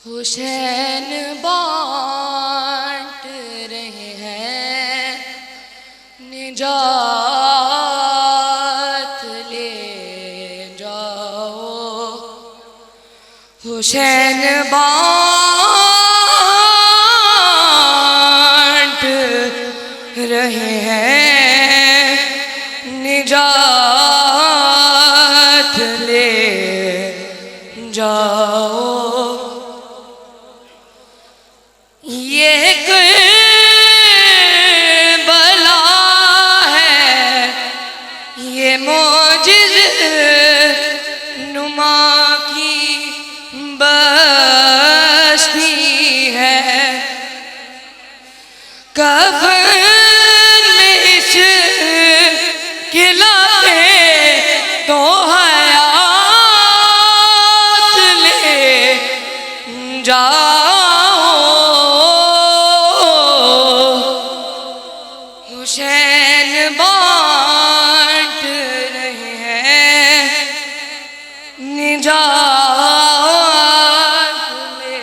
हुसैन बांट रहे हैं निजात ले जाओ। हुसैन बांट रहे हैं निजात ले जाओ। ये करबला है, ये मोजिज़ नुमा की बस्ती है। कफ़न में इसके लाते तो हयात ले जाओ। हुसैन बांट रहे हैं निजात ले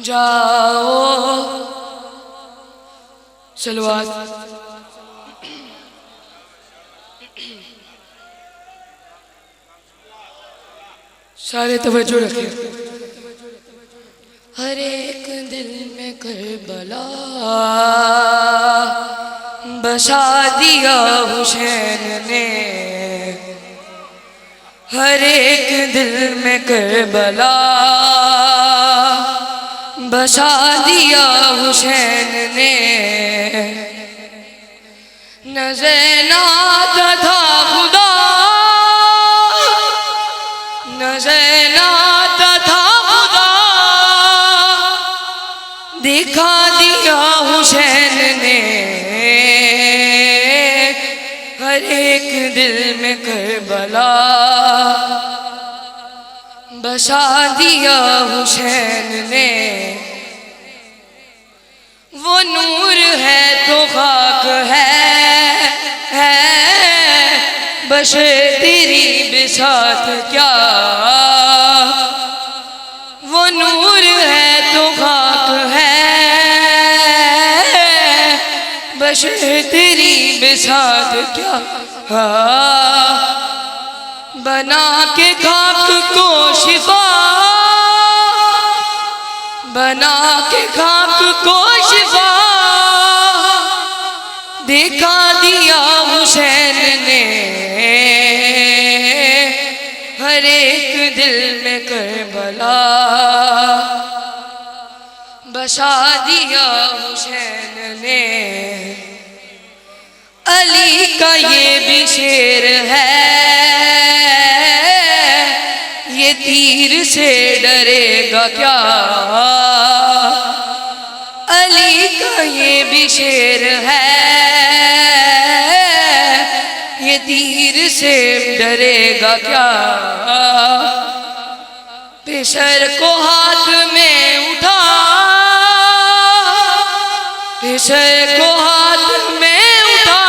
जाओ। सलवात। सारे तवज्जो रखिए। हर एक दिल में करबला बसा दिया हुसैन ने। हर एक दिल में करबला बसा दिया हुसैन ने। नज़र न आता था खुदा, नज़र न आता था खुदा, दिखा दिया हुसैन ने। हर एक दिल में करबला बसा दिया हुसैन ने। वो नूर है तो खाक है बस तेरी बिसात क्या। वो नूर है तो खाक है बस तेरी बिसात क्या। बना के खाक को शिफा, बना के खाक को शिफा, दिखा दिया हुसैन ने। हर एक दिल में करबला बसा दिया हुसैन ने। अली का ये भी शेर है, ये तीर से डरेगा क्या। अली का ये भी शेर है, ये तीर से डरेगा क्या। पेशर को हाथ में उठा, पेशर को हाथ में उठा,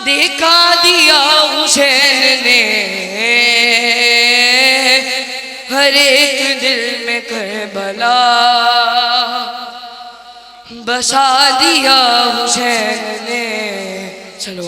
दिखा दिया हुसैन ने। हर एक दिल में करबला बसा दिया हुसैन ने। चलो